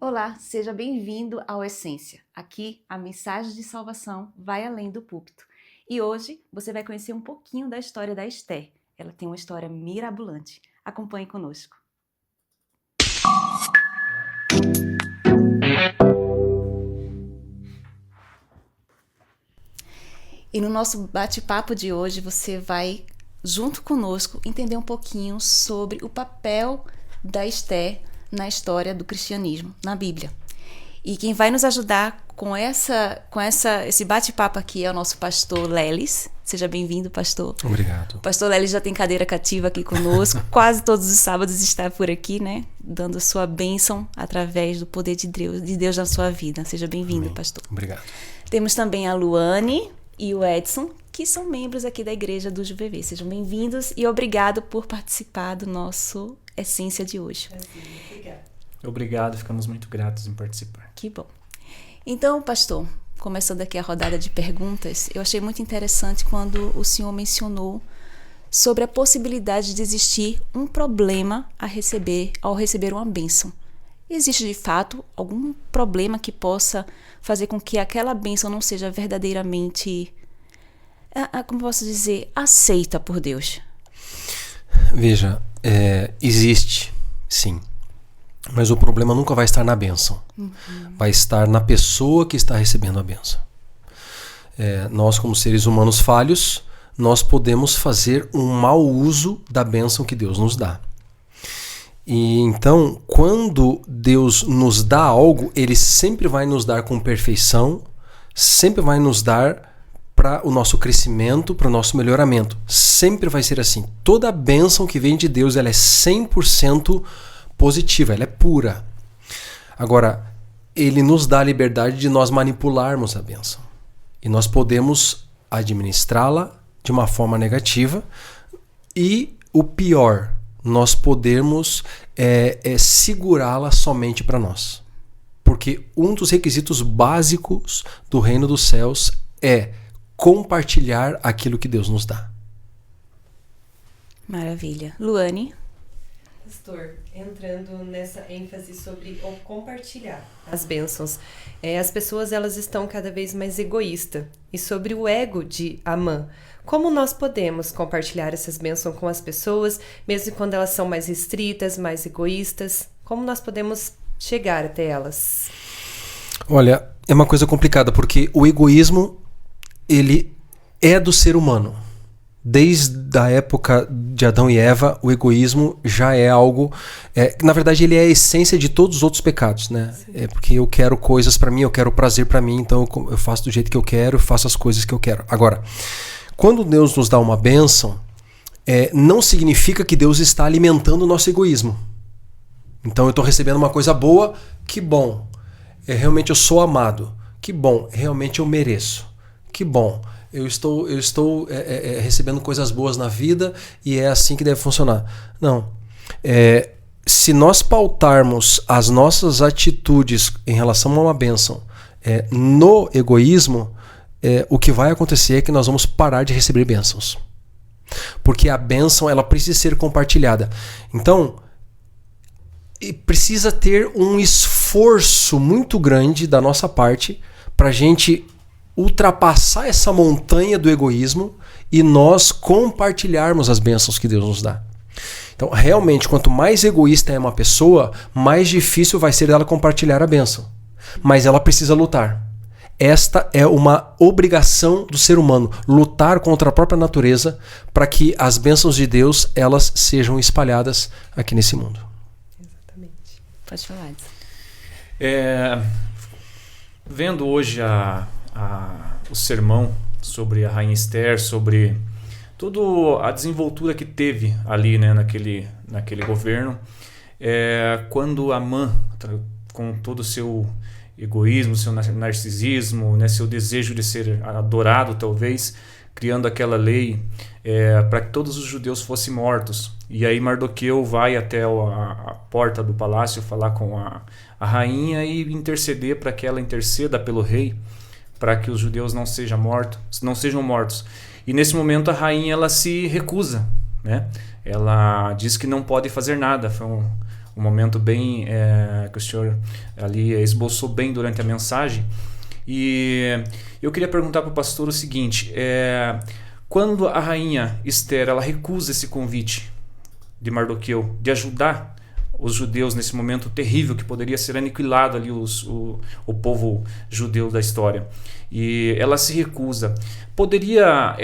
Olá, seja bem-vindo ao Essência. Aqui a mensagem de salvação vai além do púlpito. E hoje você vai conhecer um pouquinho da história da Esther. Ela tem uma história mirabolante. Acompanhe conosco. E no nosso bate-papo de hoje você vai, junto conosco, entender um pouquinho sobre o papel da Esther na história do cristianismo, na Bíblia. E quem vai nos ajudar com esse bate-papo aqui é o nosso pastor Lelis. Seja bem-vindo, pastor. Obrigado. O pastor Lelis já tem cadeira cativa aqui conosco. Quase todos os sábados está por aqui, né? Dando a sua bênção através do poder de Deus na sua vida. Seja bem-vindo, pastor. Obrigado. Temos também a Luane e o Edson, que são membros aqui da Igreja do Juvevê. Sejam bem-vindos e obrigado por participar do nosso Essência de hoje. Obrigado, ficamos muito gratos em participar. Que bom. Então, pastor, começando aqui a rodada de perguntas, eu achei muito interessante quando o senhor mencionou sobre a possibilidade de existir um problema ao receber uma bênção. Existe, de fato, algum problema que possa fazer com que aquela bênção não seja verdadeiramente, como posso dizer, aceita por Deus? Veja, existe, sim. Mas o problema nunca vai estar na bênção. Vai estar na pessoa que está recebendo a bênção. Nós, como seres humanos falhos, nós podemos fazer um mau uso da bênção que Deus nos dá. E então, quando Deus nos dá algo, Ele sempre vai nos dar com perfeição, sempre vai nos dar para o nosso crescimento, para o nosso melhoramento. Sempre vai ser assim. Toda a bênção que vem de Deus, ela é 100% positiva, ela é pura. Agora, Ele nos dá a liberdade de nós manipularmos a bênção. E nós podemos administrá-la de uma forma negativa. E o pior, nós podemos segurá-la somente para nós. Porque um dos requisitos básicos do reino dos céus é compartilhar aquilo que Deus nos dá. Maravilha. Luane? Pastor, entrando nessa ênfase sobre o compartilhar as bênçãos, as pessoas elas estão cada vez mais egoístas. E sobre o ego de Amã, como nós podemos compartilhar essas bênçãos com as pessoas, mesmo quando elas são mais restritas, mais egoístas? Como nós podemos chegar até elas? Olha, é uma coisa complicada, porque o egoísmo, ele é do ser humano. Desde a época de Adão e Eva, o egoísmo já é algo... na verdade, ele é a essência de todos os outros pecados, né? Porque eu quero coisas para mim, eu quero prazer para mim, então eu faço do jeito que eu quero, faço as coisas que eu quero. Agora, quando Deus nos dá uma bênção, não significa que Deus está alimentando o nosso egoísmo. Então eu estou recebendo uma coisa boa, que bom. Realmente eu sou amado. Que bom, realmente eu mereço. Que bom. Eu estou recebendo coisas boas na vida e é assim que deve funcionar. Não. Se nós pautarmos as nossas atitudes em relação a uma bênção no egoísmo, o que vai acontecer é que nós vamos parar de receber bênçãos. Porque a bênção ela precisa ser compartilhada. Então, precisa ter um esforço muito grande da nossa parte para a gente ultrapassar essa montanha do egoísmo e nós compartilharmos as bênçãos que Deus nos dá. Então, realmente, quanto mais egoísta é uma pessoa, mais difícil vai ser dela compartilhar a bênção. Mas ela precisa lutar. Esta é uma obrigação do ser humano, lutar contra a própria natureza para que as bênçãos de Deus elas sejam espalhadas aqui nesse mundo. Exatamente. Pode falar, Edson. Vendo hoje o sermão sobre a Rainha Esther, sobre toda a desenvoltura que teve ali, né, naquele governo, quando Amã, com todo o seu egoísmo, seu narcisismo, né, seu desejo de ser adorado talvez, criando aquela lei para que todos os judeus fossem mortos. E aí Mardoqueu vai até a porta do palácio falar com a rainha e interceder para que ela interceda pelo rei, para que os judeus não sejam mortos. E nesse momento a rainha ela se recusa, né? Ela diz que não pode fazer nada. Foi um momento bem que o senhor ali esboçou bem durante a mensagem. E eu queria perguntar para o pastor o seguinte, quando a rainha Esther ela recusa esse convite de Mardoqueu de ajudar os judeus nesse momento terrível que poderia ser aniquilado ali o povo judeu da história, e ela se recusa, poderia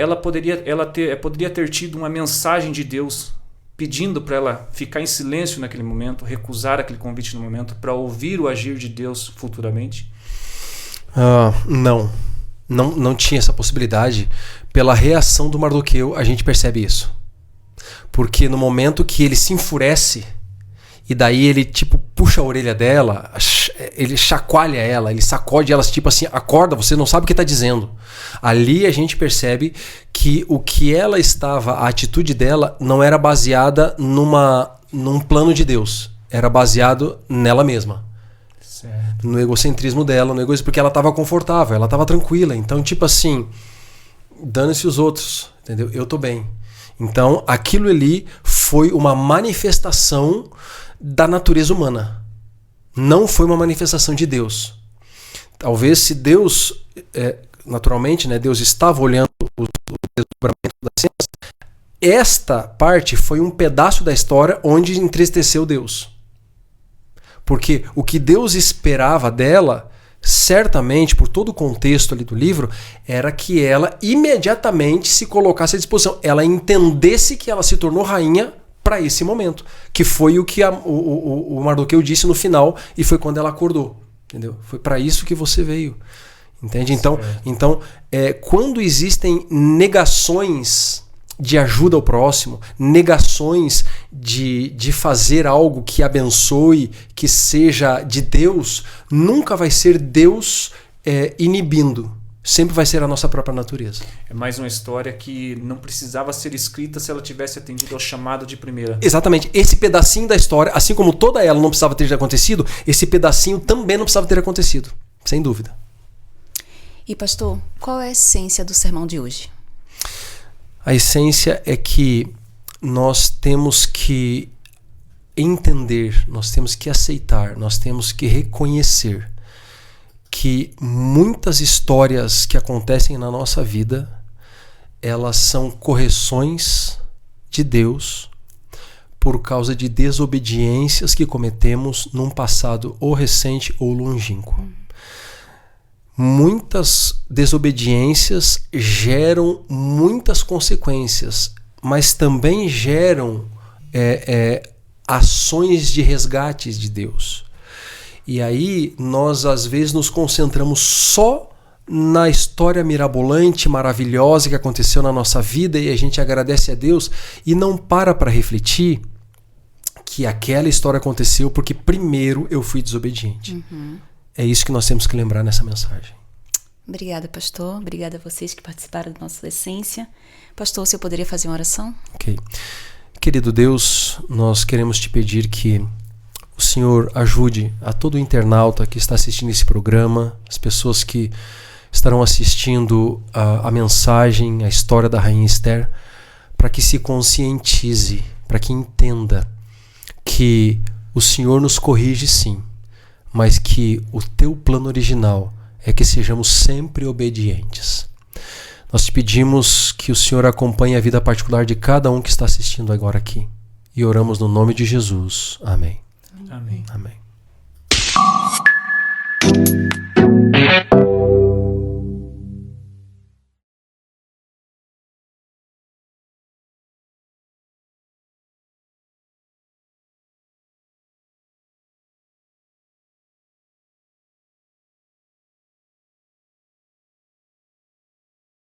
ter tido uma mensagem de Deus pedindo para ela ficar em silêncio naquele momento, recusar aquele convite no momento para ouvir o agir de Deus futuramente? Não tinha essa possibilidade. Pela reação do Mardoqueu a gente percebe isso, porque no momento que ele se enfurece e daí ele tipo puxa a orelha dela, ele chacoalha ela, ele sacode ela, tipo assim, acorda, você não sabe o que está dizendo. Ali a gente percebe que o que ela estava, a atitude dela não era baseada num plano de Deus, era baseado nela mesma. Certo. No egocentrismo dela, no egoísmo, porque ela estava confortável, ela estava tranquila. Então, tipo assim, dane-se os outros, entendeu? Eu tô bem. Então, aquilo ali foi uma manifestação da natureza humana. Não foi uma manifestação de Deus. Talvez se Deus, naturalmente, né, Deus estava olhando o desdobramento das cenas, esta parte foi um pedaço da história onde entristeceu Deus. Porque o que Deus esperava dela, certamente, por todo o contexto ali do livro, era que ela imediatamente se colocasse à disposição. Ela entendesse que ela se tornou rainha para esse momento. Que foi o que o Mardoqueu disse no final, e foi quando ela acordou. Entendeu? Foi para isso que você veio. Entende? Então quando existem negações de ajuda ao próximo, negações de fazer algo que abençoe, que seja de Deus, nunca vai ser Deus inibindo. Sempre vai ser a nossa própria natureza. É mais uma história que não precisava ser escrita se ela tivesse atendido ao chamado de primeira. Exatamente. Esse pedacinho da história, assim como toda ela não precisava ter acontecido, esse pedacinho também não precisava ter acontecido. Sem dúvida. E pastor, qual é a essência do sermão de hoje? A essência é que nós temos que entender, nós temos que aceitar, nós temos que reconhecer que muitas histórias que acontecem na nossa vida, elas são correções de Deus por causa de desobediências que cometemos num passado ou recente ou longínquo. Muitas desobediências geram muitas consequências, mas também geram ações de resgate de Deus. E aí nós às vezes nos concentramos só na história mirabolante, maravilhosa que aconteceu na nossa vida, e a gente agradece a Deus e não para refletir que aquela história aconteceu porque primeiro eu fui desobediente. É isso que nós temos que lembrar nessa mensagem. Obrigada, pastor. Obrigada a vocês que participaram da nossa essência. Pastor, se eu poderia fazer uma oração? Ok. Querido Deus, nós queremos te pedir que o Senhor ajude a todo internauta que está assistindo esse programa, as pessoas que estarão assistindo a mensagem, a história da Rainha Esther, para que se conscientize, para que entenda que o Senhor nos corrige sim, mas que o teu plano original é que sejamos sempre obedientes. Nós te pedimos que o Senhor acompanhe a vida particular de cada um que está assistindo agora aqui. E oramos no nome de Jesus. Amém. Amém. Amém.